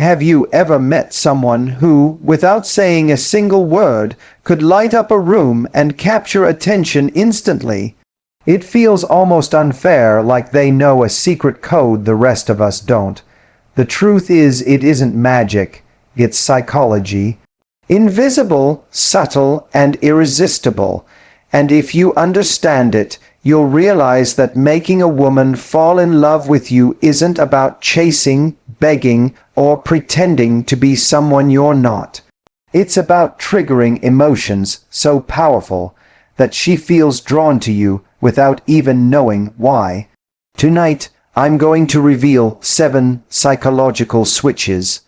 Have you ever met someone who, without saying a single word, could light up a room and capture attention instantly? It feels almost unfair, like they know a secret code the rest of us don't. The truth is, it isn't magic, it's psychology. Invisible, subtle, and irresistible. And if you understand it, you'll realize that making a woman fall in love with you isn't about chasing, begging, or pretending to be someone you're not. It's about triggering emotions so powerful that she feels drawn to you without even knowing why. Tonight, I'm going to reveal 7 psychological switches,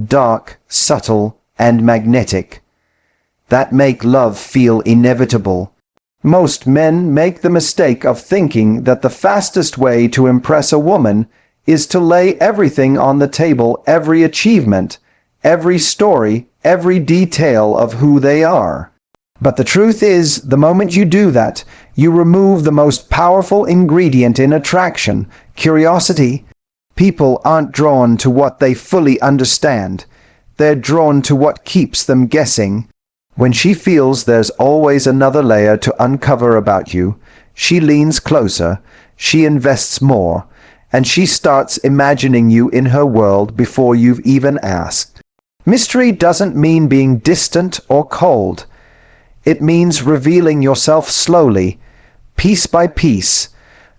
dark, subtle, and magnetic, that make love feel inevitable. Most men make the mistake of thinking that the fastest way to impress a woman is to lay everything on the table, every achievement, every story, every detail of who they are. But the truth is, the moment you do that, you remove the most powerful ingredient in attraction, curiosity. People aren't drawn to what they fully understand. They're drawn to what keeps them guessing. When she feels there's always another layer to uncover about you, she leans closer, she invests more, and she starts imagining you in her world before you've even asked. Mystery doesn't mean being distant or cold. It means revealing yourself slowly, piece by piece,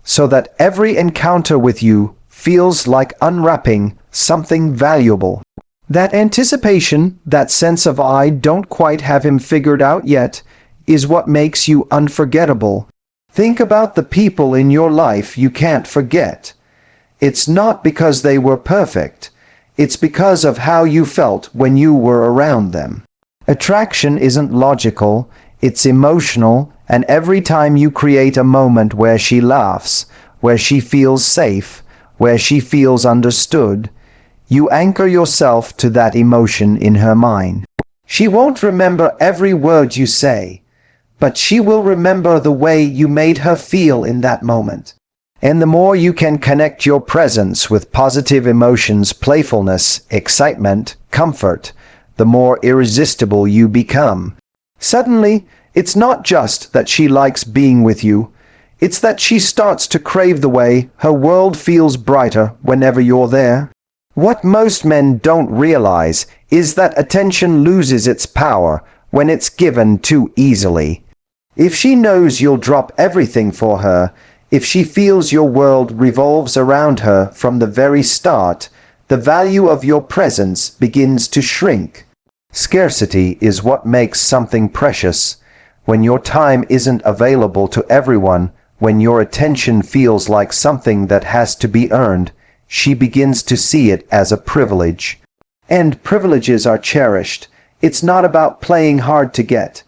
so that every encounter with you feels like unwrapping something valuable. That anticipation, that sense of "I don't quite have him figured out yet," is what makes you unforgettable. Think about the people in your life you can't forget. It's not because they were perfect. It's because of how you felt when you were around them. Attraction isn't logical, it's emotional, and every time you create a moment where she laughs, where she feels safe, where she feels understood, you anchor yourself to that emotion in her mind. She won't remember every word you say, but she will remember the way you made her feel in that moment. And the more you can connect your presence with positive emotions, playfulness, excitement, comfort, the more irresistible you become. Suddenly, it's not just that she likes being with you, it's that she starts to crave the way her world feels brighter whenever you're there. What most men don't realize is that attention loses its power when it's given too easily. If she knows you'll drop everything for her, if she feels your world revolves around her from the very start, the value of your presence begins to shrink. Scarcity is what makes something precious. When your time isn't available to everyone, when your attention feels like something that has to be earned, she begins to see it as a privilege. And privileges are cherished. It's not about playing hard to get.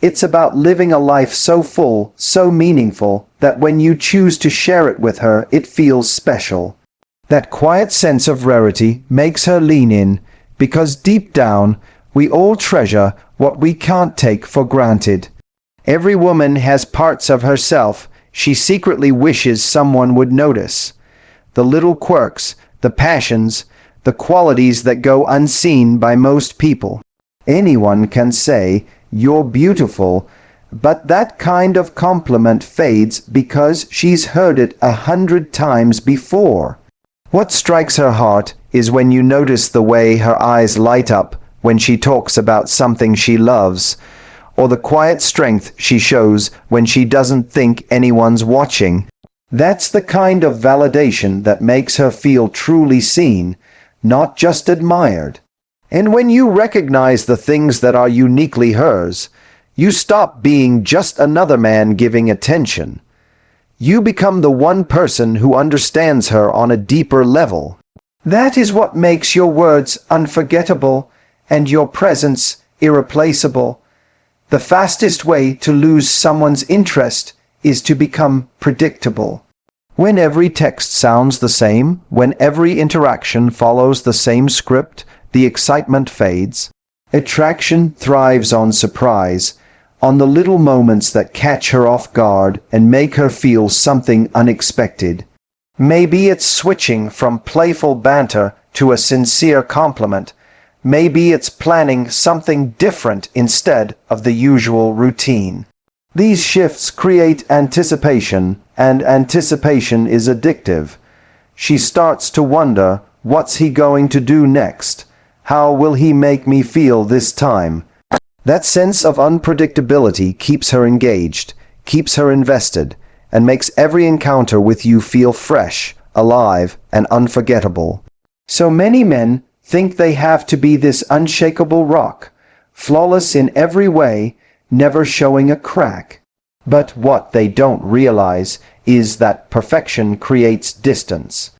It's about living a life so full, so meaningful, that when you choose to share it with her, it feels special. That quiet sense of rarity makes her lean in, because deep down, we all treasure what we can't take for granted. Every woman has parts of herself she secretly wishes someone would notice. The little quirks, the passions, the qualities that go unseen by most people. Anyone can say, "You're beautiful," but that kind of compliment fades because she's heard it 100 times before. What strikes her heart is when you notice the way her eyes light up when she talks about something she loves, or the quiet strength she shows when she doesn't think anyone's watching. That's the kind of validation that makes her feel truly seen, not just admired. And when you recognize the things that are uniquely hers, you stop being just another man giving attention. You become the one person who understands her on a deeper level. That is what makes your words unforgettable and your presence irreplaceable. The fastest way to lose someone's interest is to become predictable. When every text sounds the same, when every interaction follows the same script, the excitement fades. Attraction thrives on surprise, on the little moments that catch her off guard and make her feel something unexpected. Maybe it's switching from playful banter to a sincere compliment. Maybe it's planning something different instead of the usual routine. These shifts create anticipation, and anticipation is addictive. She starts to wonder, what's he going to do next? How will he make me feel this time? That sense of unpredictability keeps her engaged, keeps her invested, and makes every encounter with you feel fresh, alive, and unforgettable. So many men think they have to be this unshakable rock, flawless in every way, never showing a crack. But what they don't realize is that perfection creates distance.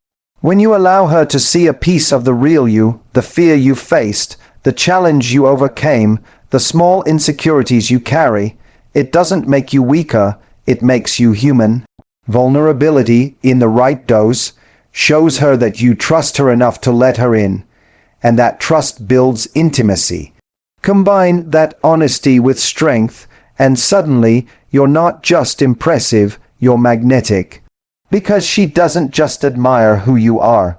When you allow her to see a piece of the real you, the fear you faced, the challenge you overcame, the small insecurities you carry, it doesn't make you weaker, it makes you human. Vulnerability, in the right dose, shows her that you trust her enough to let her in, and that trust builds intimacy. Combine that honesty with strength, and suddenly you're not just impressive, you're magnetic. Because she doesn't just admire who you are.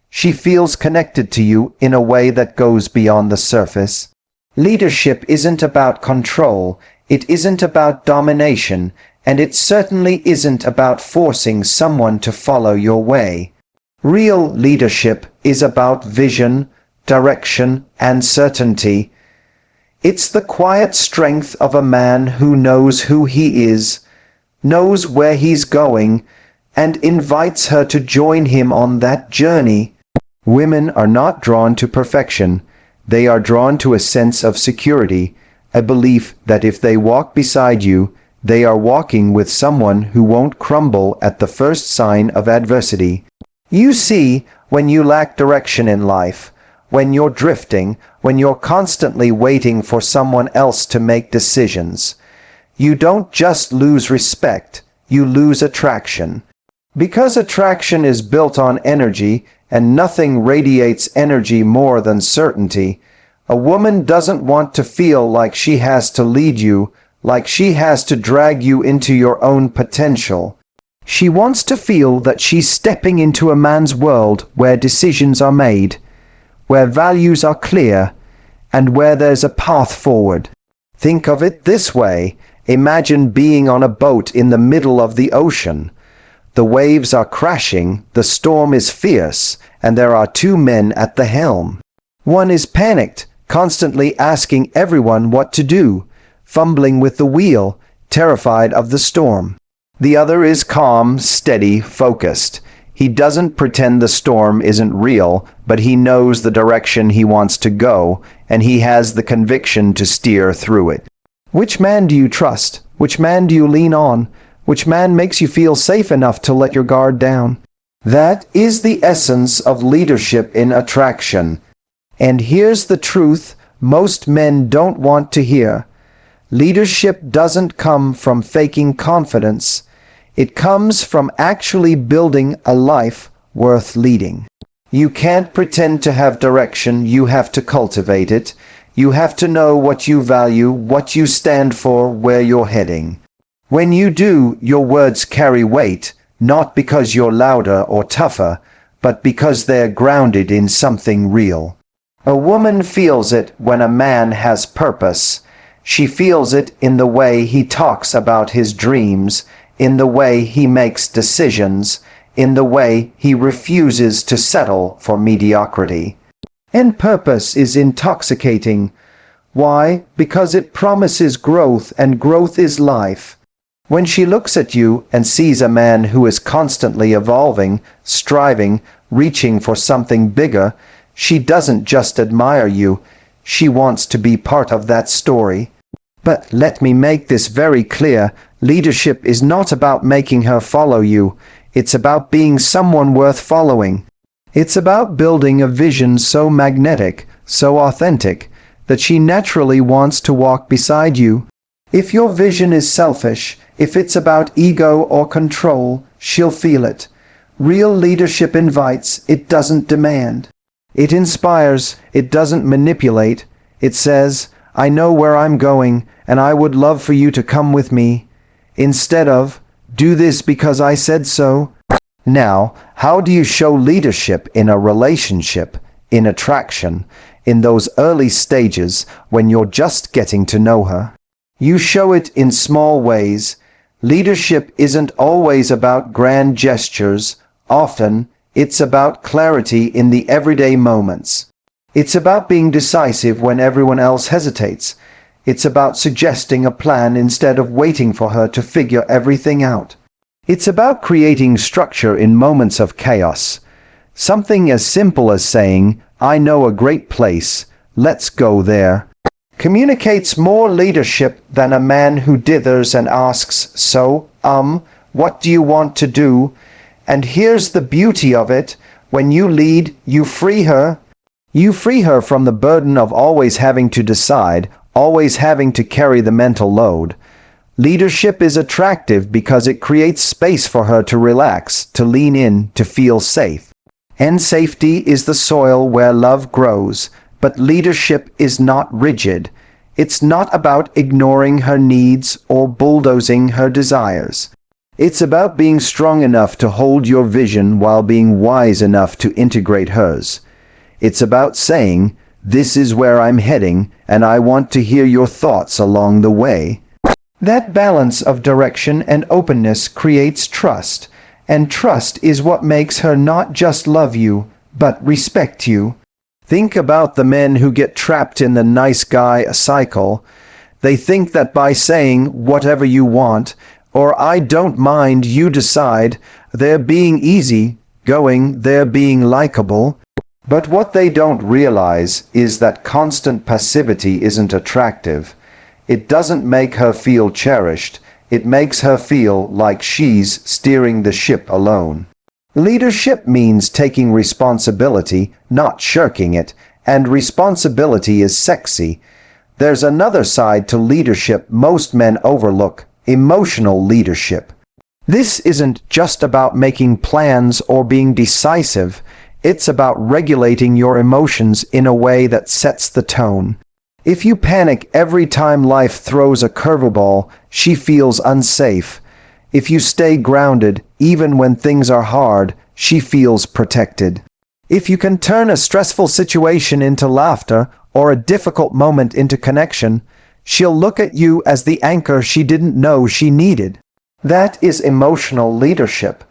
She feels connected to you in a way that goes beyond the surface. Leadership isn't about control, it isn't about domination, and it certainly isn't about forcing someone to follow your way. Real leadership is about vision, direction, and certainty. It's the quiet strength of a man who knows who he is, knows where he's going, and invites her to join him on that journey. Women are not drawn to perfection. They are drawn to a sense of security, a belief that if they walk beside you, they are walking with someone who won't crumble at the first sign of adversity. You see, when you lack direction in life, when you're drifting, when you're constantly waiting for someone else to make decisions, you don't just lose respect, you lose attraction. Because attraction is built on energy, and nothing radiates energy more than certainty, a woman doesn't want to feel like she has to lead you, like she has to drag you into your own potential. She wants to feel that she's stepping into a man's world where decisions are made, where values are clear, and where there's a path forward. Think of it this way. Imagine being on a boat in the middle of the ocean. The waves are crashing, the storm is fierce, and there are two men at the helm. One is panicked, constantly asking everyone what to do, fumbling with the wheel, terrified of the storm. The other is calm, steady, focused. He doesn't pretend the storm isn't real, but he knows the direction he wants to go, and he has the conviction to steer through it. Which man do you trust? Which man do you lean on? Which man makes you feel safe enough to let your guard down? That is the essence of leadership in attraction. And here's the truth most men don't want to hear. Leadership doesn't come from faking confidence. It comes from actually building a life worth leading. You can't pretend to have direction, you have to cultivate it. You have to know what you value, what you stand for, where you're heading. When you do, your words carry weight, not because you're louder or tougher, but because they're grounded in something real. A woman feels it when a man has purpose. She feels it in the way he talks about his dreams, in the way he makes decisions, in the way he refuses to settle for mediocrity. And purpose is intoxicating. Why? Because it promises growth, and growth is life. When she looks at you and sees a man who is constantly evolving, striving, reaching for something bigger, she doesn't just admire you, she wants to be part of that story. But let me make this very clear, leadership is not about making her follow you, it's about being someone worth following. It's about building a vision so magnetic, so authentic, that she naturally wants to walk beside you. If your vision is selfish, if it's about ego or control, she'll feel it. Real leadership invites, it doesn't demand. It inspires, it doesn't manipulate. It says, I know where I'm going, and I would love for you to come with me. Instead of, do this because I said so. Now, how do you show leadership in a relationship, in attraction, in those early stages when you're just getting to know her? You show it in small ways. Leadership isn't always about grand gestures. Often, it's about clarity in the everyday moments. It's about being decisive when everyone else hesitates. It's about suggesting a plan instead of waiting for her to figure everything out. It's about creating structure in moments of chaos. Something as simple as saying, "I know a great place, let's go there," communicates more leadership than a man who dithers and asks, what do you want to do? And here's the beauty of it: when you lead, you free her. You free her from the burden of always having to decide, always having to carry the mental load. Leadership is attractive because it creates space for her to relax, to lean in, to feel safe. And safety is the soil where love grows. But leadership is not rigid. It's not about ignoring her needs or bulldozing her desires. It's about being strong enough to hold your vision while being wise enough to integrate hers. It's about saying, "This is where I'm heading, and I want to hear your thoughts along the way." That balance of direction and openness creates trust, and trust is what makes her not just love you, but respect you. Think about the men who get trapped in the nice guy cycle. They think that by saying, "Whatever you want," or "I don't mind, you decide," they're being easy going, they're being likable. But what they don't realize is that constant passivity isn't attractive. It doesn't make her feel cherished. It makes her feel like she's steering the ship alone. Leadership means taking responsibility, not shirking it, and responsibility is sexy. There's another side to leadership most men overlook: emotional leadership. This isn't just about making plans or being decisive. It's about regulating your emotions in a way that sets the tone. If you panic every time life throws a curveball, she feels unsafe. If you stay grounded, even when things are hard, she feels protected. If you can turn a stressful situation into laughter or a difficult moment into connection, she'll look at you as the anchor she didn't know she needed. That is emotional leadership.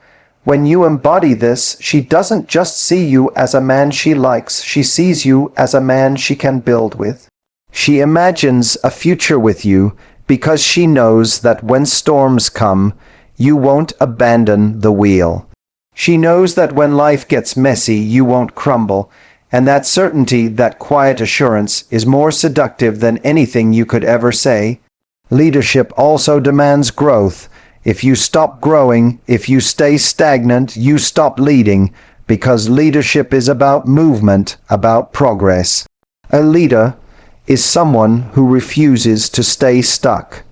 When you embody this, she doesn't just see you as a man she likes, she sees you as a man she can build with. She imagines a future with you because she knows that when storms come, you won't abandon the wheel. She knows that when life gets messy, you won't crumble, and that certainty, that quiet assurance, is more seductive than anything you could ever say. Leadership also demands growth. If you stop growing, if you stay stagnant, you stop leading, because leadership is about movement, about progress. A leader is someone who refuses to stay stuck.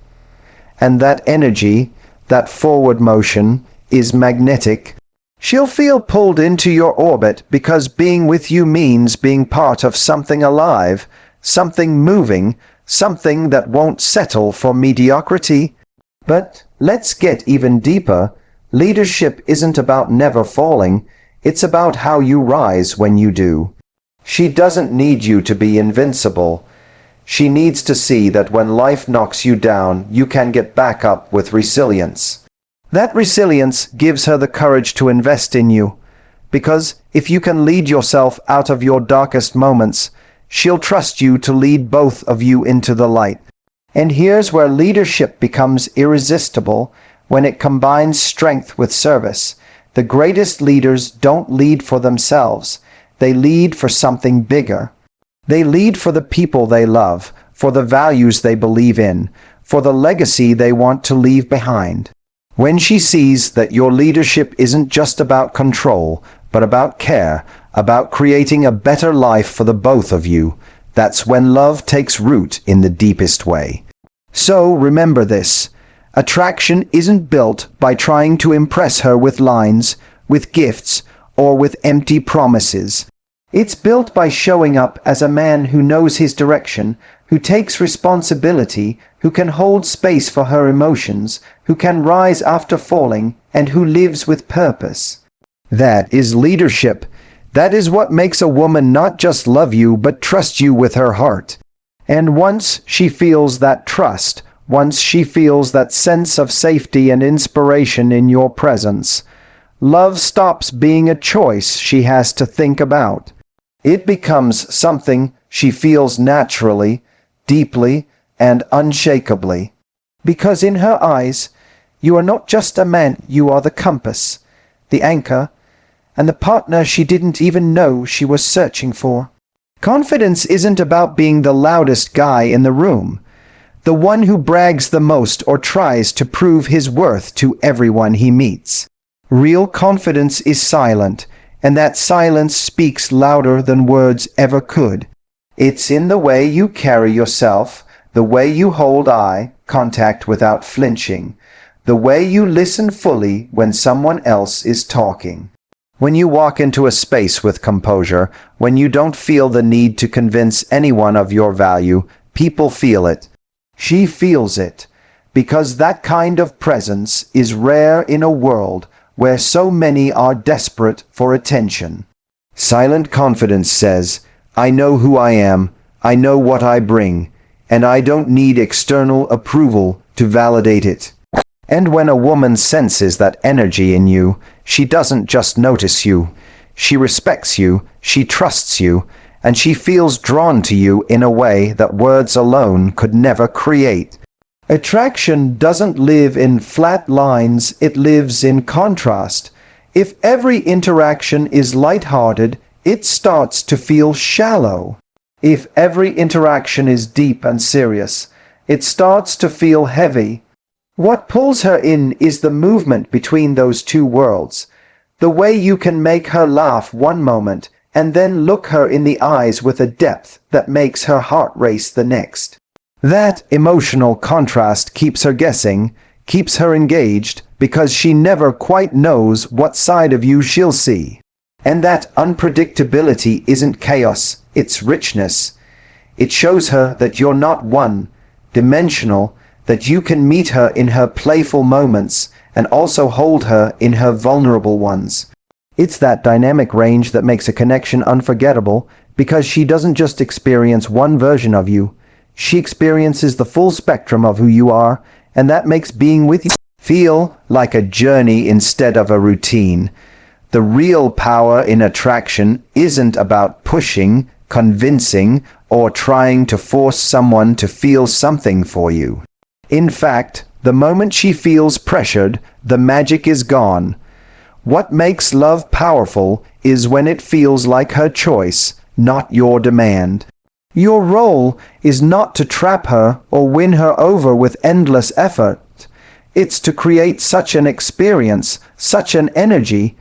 And that energy, that forward motion, is magnetic. She'll feel pulled into your orbit because being with you means being part of something alive, something moving, something that won't settle for mediocrity. But let's get even deeper. Leadership isn't about never falling. It's about how you rise when you do. She doesn't need you to be invincible. She needs to see that when life knocks you down, you can get back up with resilience. That resilience gives her the courage to invest in you. Because if you can lead yourself out of your darkest moments, she'll trust you to lead both of you into the light. And here's where leadership becomes irresistible, when it combines strength with service. The greatest leaders don't lead for themselves. They lead for something bigger. They lead for the people they love, for the values they believe in, for the legacy they want to leave behind. When she sees that your leadership isn't just about control, but about care, about creating a better life for the both of you, that's when love takes root in the deepest way. So remember this: attraction isn't built by trying to impress her with lines, with gifts, or with empty promises. It's built by showing up as a man who knows his direction, who takes responsibility, who can hold space for her emotions, who can rise after falling, and who lives with purpose. That is leadership. That is what makes a woman not just love you, but trust you with her heart. And once she feels that trust, once she feels that sense of safety and inspiration in your presence, love stops being a choice she has to think about. It becomes something she feels naturally, deeply, and unshakably. Because in her eyes, you are not just a man, you are the compass, the anchor, and the partner she didn't even know she was searching for. Confidence isn't about being the loudest guy in the room, the one who brags the most or tries to prove his worth to everyone he meets. Real confidence is silent, and that silence speaks louder than words ever could. It's in the way you carry yourself, the way you hold eye contact without flinching, the way you listen fully when someone else is talking. When you walk into a space with composure, when you don't feel the need to convince anyone of your value, people feel it. She feels it, because that kind of presence is rare in a world where so many are desperate for attention. Silent confidence says, I know who I am, I know what I bring, and I don't need external approval to validate it. And when a woman senses that energy in you, she doesn't just notice you. She respects you, she trusts you, and she feels drawn to you in a way that words alone could never create. Attraction doesn't live in flat lines, it lives in contrast. If every interaction is light-hearted, it starts to feel shallow. If every interaction is deep and serious, it starts to feel heavy. What pulls her in is the movement between those two worlds, the way you can make her laugh one moment and then look her in the eyes with a depth that makes her heart race the next. That emotional contrast keeps her guessing, keeps her engaged, because she never quite knows what side of you she'll see. And that unpredictability isn't chaos, it's richness. It shows her that you're not one-dimensional, that you can meet her in her playful moments and also hold her in her vulnerable ones. It's that dynamic range that makes a connection unforgettable, because she doesn't just experience one version of you. She experiences the full spectrum of who you are, and that makes being with you feel like a journey instead of a routine. The real power in attraction isn't about pushing, convincing, or trying to force someone to feel something for you. In fact, the moment she feels pressured, the magic is gone. What makes love powerful is when it feels like her choice, not your demand. Your role is not to trap her or win her over with endless effort. It's to create such an experience, such an energy,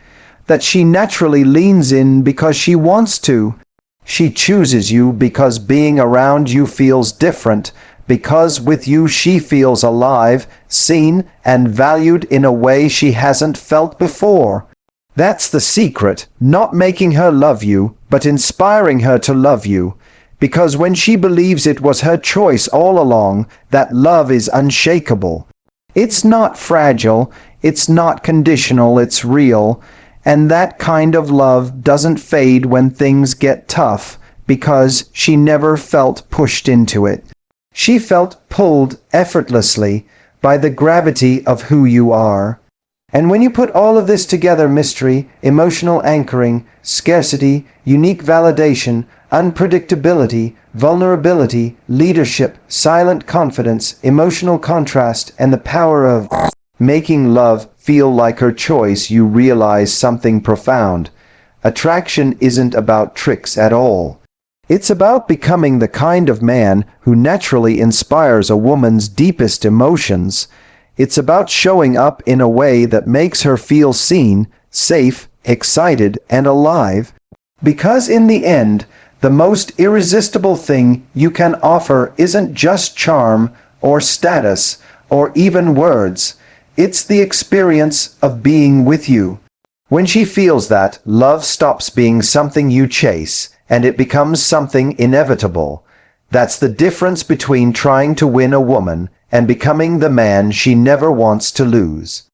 that she naturally leans in because she wants to. She chooses you because being around you feels different, because with you she feels alive, seen, and valued in a way she hasn't felt before. That's the secret, not making her love you, but inspiring her to love you. Because when she believes it was her choice all along, that love is unshakable. It's not fragile, it's not conditional, it's real. And that kind of love doesn't fade when things get tough, because she never felt pushed into it. She felt pulled effortlessly by the gravity of who you are. And when you put all of this together, mystery, emotional anchoring, scarcity, unique validation, unpredictability, vulnerability, leadership, silent confidence, emotional contrast, and the power of making love feel like her choice, you realize something profound. Attraction isn't about tricks at all. It's about becoming the kind of man who naturally inspires a woman's deepest emotions. It's about showing up in a way that makes her feel seen, safe, excited, and alive. Because in the end, the most irresistible thing you can offer isn't just charm or status or even words. It's the experience of being with you. When she feels that, love stops being something you chase, and it becomes something inevitable. That's the difference between trying to win a woman and becoming the man she never wants to lose.